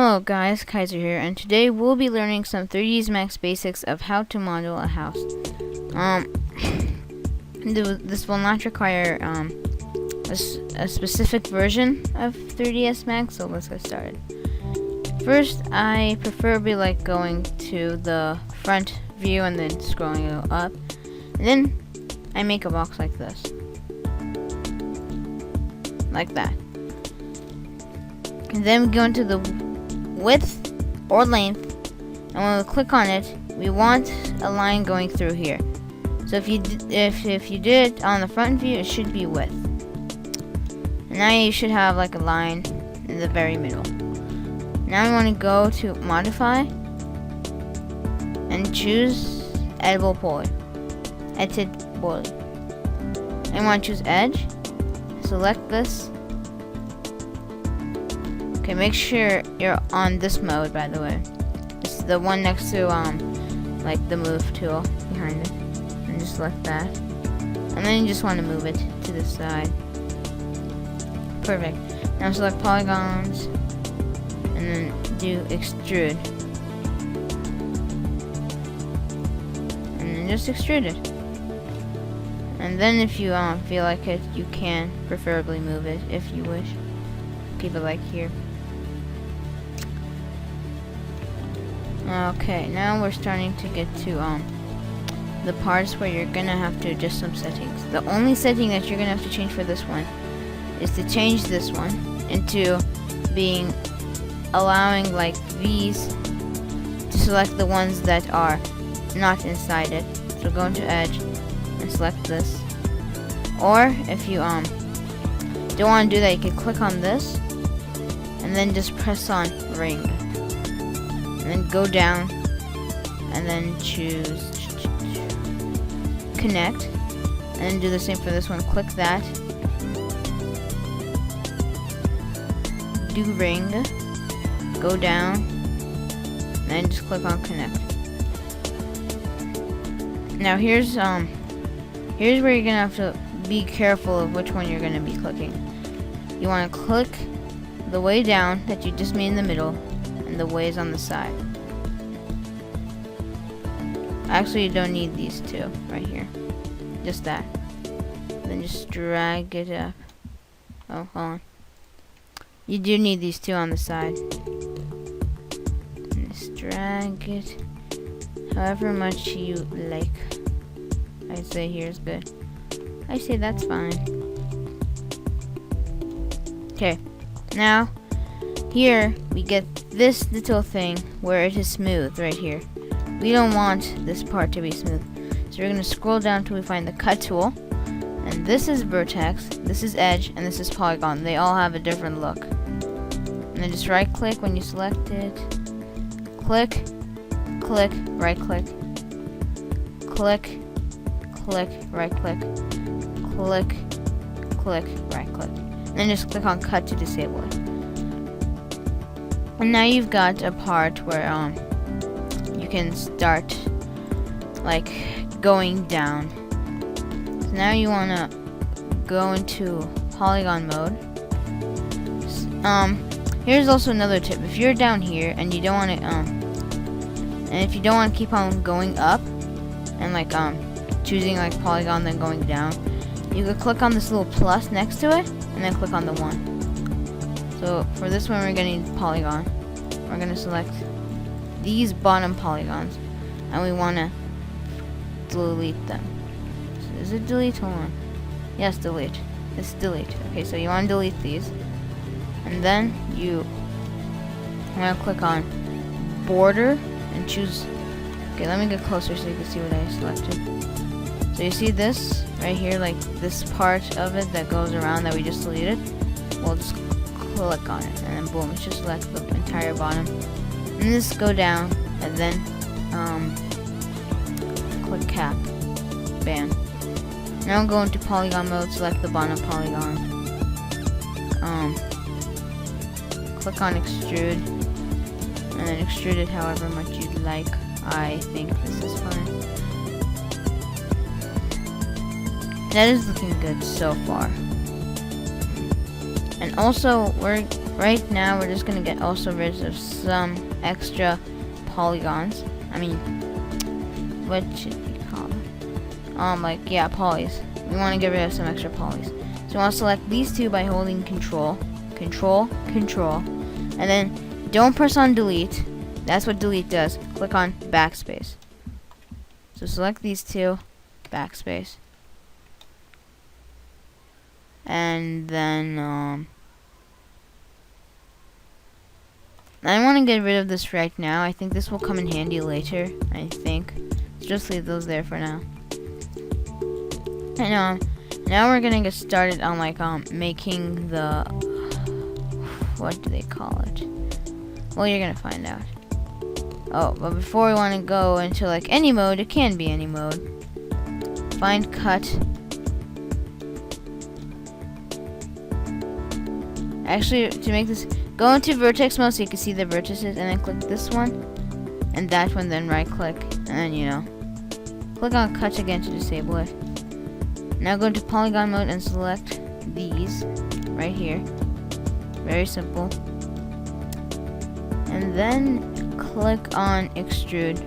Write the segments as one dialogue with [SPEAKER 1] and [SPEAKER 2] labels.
[SPEAKER 1] Hello guys, Kaiser here, and today we'll be learning some 3ds Max basics of how to model a house. This will not require a specific version of 3ds Max, so let's get started. First, I preferably like going to the front view and then scrolling up, and then I make a box like this, like that. And then we go into the width or length, and when we click on it, we want a line going through here. So if you did it on the front view, it should be width. And now you should have like a line in the very middle. Now we want to go to modify and choose editable poly. I want to choose edge. Select this. Okay, make sure you're on this mode, by the way. It's the one next to like the move tool behind it. And just select that. And then you just want to move it to the side. Perfect. Now select polygons and then do extrude. And then just extrude it. And then if you feel like it, you can preferably move it if you wish. Keep it like here. Okay, now we're starting to get to the parts where you're gonna have to adjust some settings. The only setting that you're gonna have to change for this one is to change this one into being allowing like these to select the ones that are not inside it. So go into edge and select this. Or if you don't want to do that, you can click on this and then just press on ring. And then go down and then choose connect, and then do the same for this one. Click that, do ring, go down, and then just click on connect. Now here's where you're gonna have to be careful of which one you're gonna be clicking. You want to click the way down that you just made in the middle, and the ways on the side. Actually, you don't need these two right here. Just that. Then just drag it up. Oh, hold on. You do need these two on the side. And just drag it however much you like. I'd say here's good. I say that's fine. Okay. Now, here we get this little thing where it is smooth right here. We don't want this part to be smooth, so we're going to scroll down till we find the cut tool, and this is vertex, this is edge, and this is polygon. They all have a different look. And then just right click when you select it, click, click, right click, click, click, right click, click, click, right click, and then just click on cut to disable it. And now you've got a part where you can start like going down. So now you wanna go into polygon mode. Here's also another tip. If you're down here and you don't wanna and if you don't wanna keep on going up and like choosing like polygon then going down, you could click on this little plus next to it and then click on the 1. So for this one, we're going to need polygon. We're going to select these bottom polygons, and we want to delete them. So is it delete? Hold on. Yes, delete. It's delete. Okay, so you want to delete these, and then you want to click on border and choose. Okay, let me get closer so you can see what I selected. So you see this right here, like this part of it that goes around that we just deleted. We'll just click on it, and then boom, it should select the entire bottom. And just go down, and then click cap. Bam. Now go into polygon mode, select the bottom polygon. Click on extrude, and then extrude it however much you'd like. I think this is fine. That is looking good so far. And also, we're right now we're just gonna get also rid of some extra polygons. I mean, what should we call them? Like, yeah, polys. We want to get rid of some extra polys. So we want to select these two by holding Control, Control, Control, and then don't press on Delete. That's what Delete does. Click on Backspace. So select these two, Backspace, and then I want to get rid of this right now. I think this will come in handy later. I think. Let's just leave those there for now. And now we're gonna get started on like making the, what do they call it? Well, you're gonna find out. Oh, but before we want to go into like any mode, it can be any mode. Find cut. Actually, to make this, go into vertex mode so you can see the vertices, and then click this one and that one, then right click, and then, you know, click on cut again to disable it. Now go into polygon mode and select these right here. Very simple. And then click on extrude.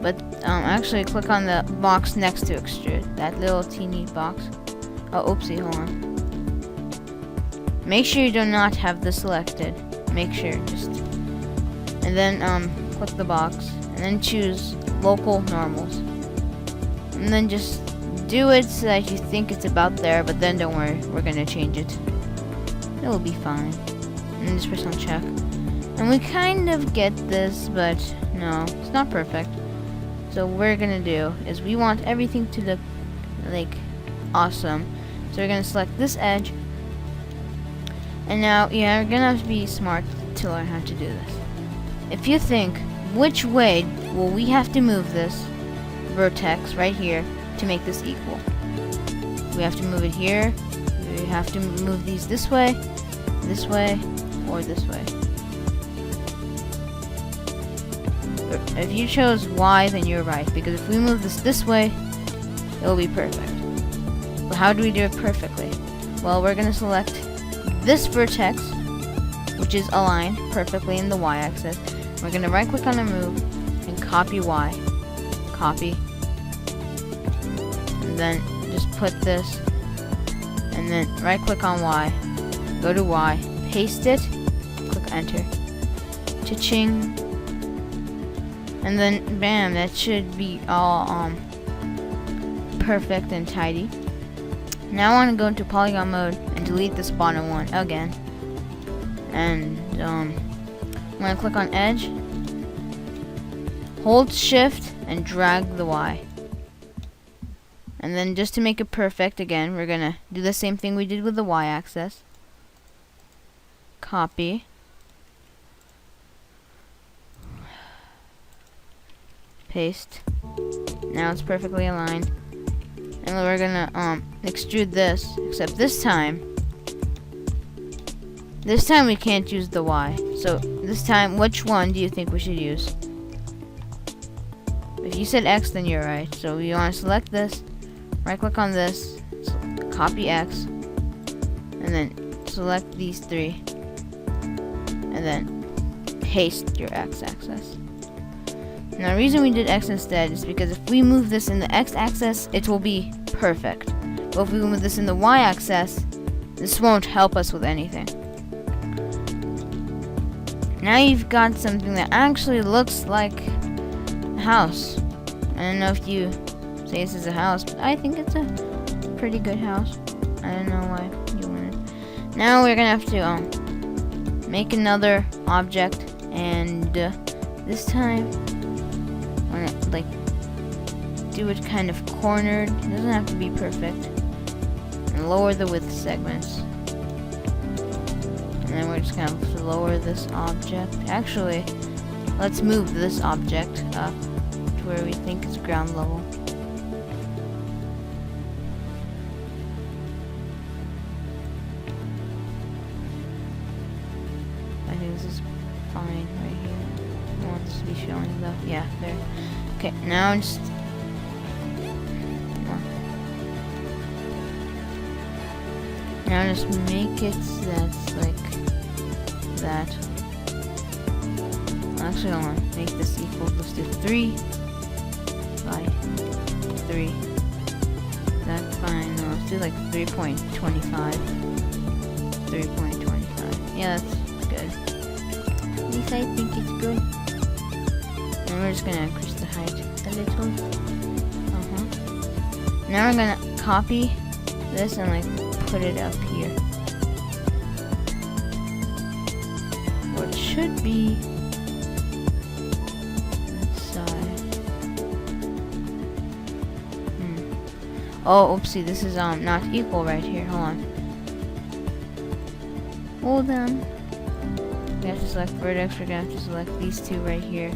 [SPEAKER 1] But actually click on the box next to extrude. That little teeny box. Oh, oopsie, hold on. Make sure you do not have this selected. Make sure, just. And then click the box. And then choose local normals. And then just do it so that you think it's about there, but then don't worry, we're gonna change it. It will be fine. And then just press on check. And we kind of get this, but no, it's not perfect. So what we're gonna do is we want everything to look like awesome. So we're gonna select this edge. And now, yeah, we're gonna have to be smart to learn how to do this. If you think, which way will we have to move this vertex right here to make this equal? We have to move it here. We have to move these this way, or this way. If you chose Y, then you're right, because if we move this way, it'll be perfect. But how do we do it perfectly? Well, we're gonna select this vertex, which is aligned perfectly in the Y-axis. We're gonna right-click on the move and copy Y. Copy. And then just put this, and then right-click on Y. Go to Y. Paste it. Click Enter. Cha-ching. And then, bam, that should be all perfect and tidy. Now I want to go into polygon mode and delete the spawner one again. And I'm going to click on edge, hold shift, and drag the Y. And then just to make it perfect again, we're going to do the same thing we did with the Y axis. Copy. Paste. Now it's perfectly aligned. And we're gonna extrude this, except this time we can't use the Y. So this time, which one do you think we should use? If you said X, then you're right. So we want to select this, right click on this, copy X, and then select these three, and then paste your X axis. Now the reason we did X instead is because if we move this in the X axis, it will be perfect. But if we move this in the Y axis, this won't help us with anything. Now you've got something that actually looks like a house. I don't know if you say this is a house, but I think it's a pretty good house. I don't know why you wanted. Now we're gonna have to make another object, and this time I'm gonna like do it kind of cornered. It doesn't have to be perfect. And lower the width segments. And then we're just gonna lower this object. Actually, let's move this object up to where we think is ground level. I think this is fine right here. I want this to be showing though. Yeah, there. Okay, now just now just make it so that's like that. Actually, hold on. Make this equal. Let's do 3 by 3. That's fine. No, let's do like 3.25. 3.25. Yeah, that's good. At least I think it's good. And we're just gonna increase the height a little. Now we're gonna copy this and like put it up here. What it should be inside. Oh, oopsie, this is not equal right here. Hold on. Hold on. We have to select vertex. We're gonna have to select these two right here.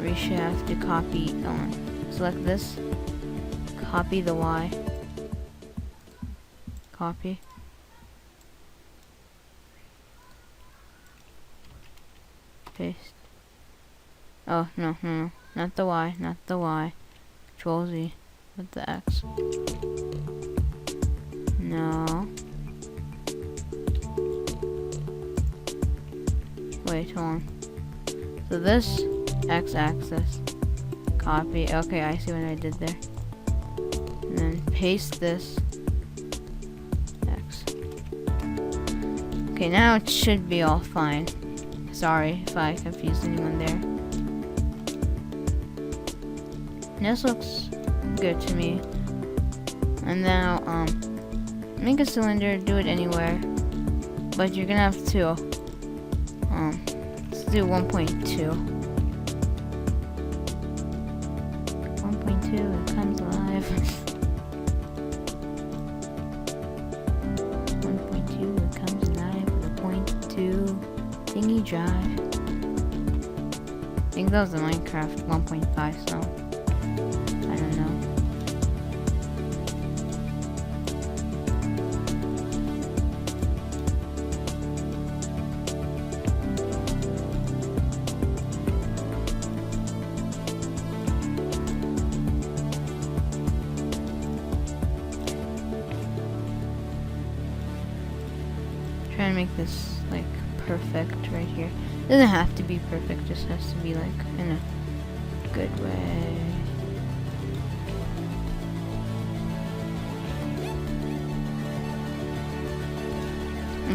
[SPEAKER 1] We should have to copy. Select this. Copy the Y. Copy. Paste. Oh, no. Not the Y. Not the Y. Control Z. With the X. No. Wait, hold on. So this X-axis. Copy. Okay, I see what I did there. And then paste this X. Okay, now it should be all fine. Sorry if I confused anyone there. This looks good to me. And now, make a cylinder, do it anywhere. But you're gonna have to, let's do 1.2. 1.2, it comes alive. 1.2, it comes alive with a 0.2 thingy drive. I think that was the Minecraft 1.5, so I don't know. Trying to make this like perfect right here. Doesn't have to be perfect, just has to be like in a good way.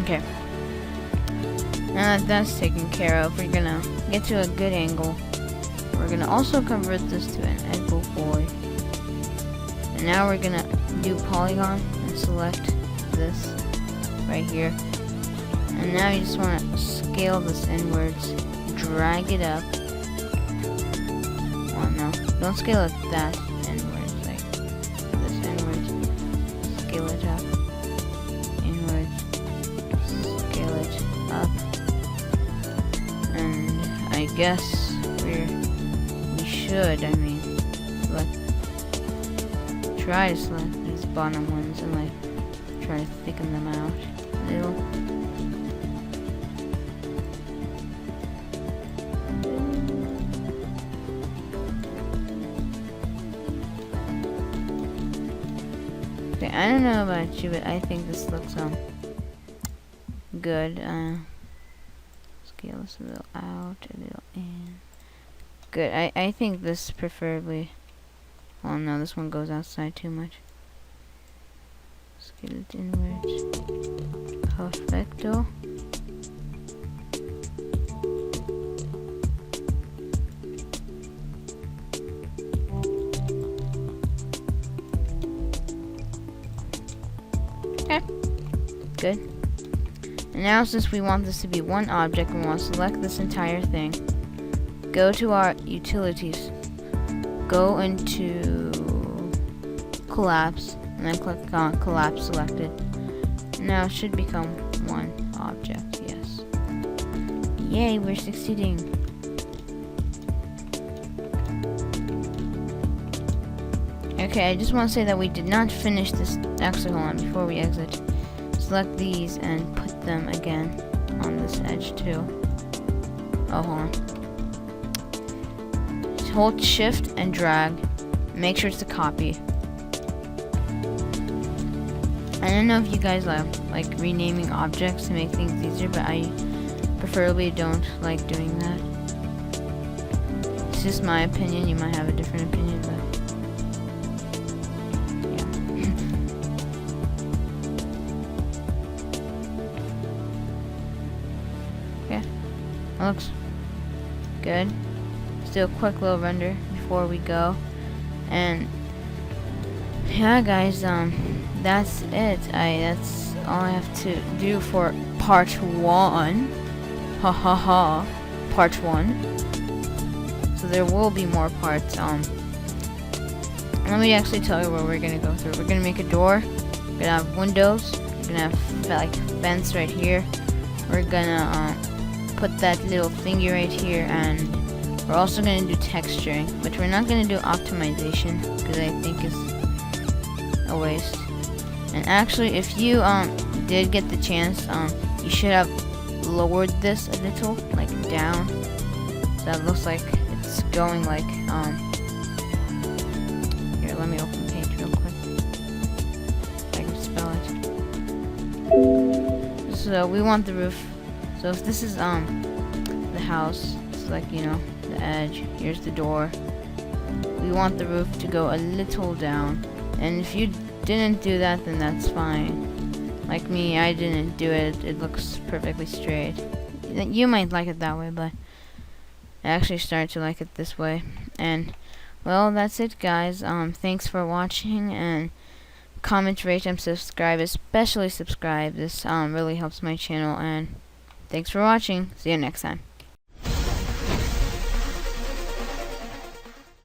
[SPEAKER 1] Okay. Now that that's taken care of, we're gonna get to a good angle. We're gonna also convert this to an angle boy. And now we're gonna do polygon and select this right here. And now you just want to scale this inwards, drag it up. Oh no, don't scale it that inwards, like this inwards. Scale it up, inwards, scale it up. And I guess we should, try to select these bottom ones and like try to thicken them out a little. Okay, I don't know about you, but I think this looks good. Scale this a little out, a little in. Good. I think this preferably. Oh no, this one goes outside too much. Scale it inwards. Perfecto. Okay. Good. And now since we want this to be one object, we want to select this entire thing. Go to our utilities. Go into collapse and then click on collapse selected. Now it should become one object, yes. Yay, we're succeeding. Okay, I just want to say that we did not finish this. Actually, hold on, before we exit, select these and put them again on this edge too. Oh, hold on. Hold shift and drag. Make sure it's a copy. I don't know if you guys like renaming objects to make things easier, but I preferably don't like doing that. It's just my opinion. You might have a different opinion, but yeah. That looks good. Let's do a quick little render before we go. And yeah, guys, that's it. That's all I have to do for part 1. Ha ha ha. Part 1. So there will be more parts. Let me actually tell you what we're gonna go through. We're gonna make a door. We're gonna have windows. We're gonna have like fence right here. We're gonna put that little thingy right here, and we're also gonna do texturing, which we're not gonna do optimization because I think is a waste. And actually, if you did get the chance, you should have lowered this a little, like down, so that looks like it's going like here, let me open Paint real quick so I can spell it. So we want the roof. So if this is the house, it's like, you know, the edge, here's the door. We want the roof to go a little down, and if you didn't do that, then that's fine. Like me, I didn't do it. It looks perfectly straight. You might like it that way, but I actually started to like it this way. And well, that's it, guys. Thanks for watching, and comment, rate, and subscribe. Especially subscribe. This really helps my channel. And thanks for watching. See you next time.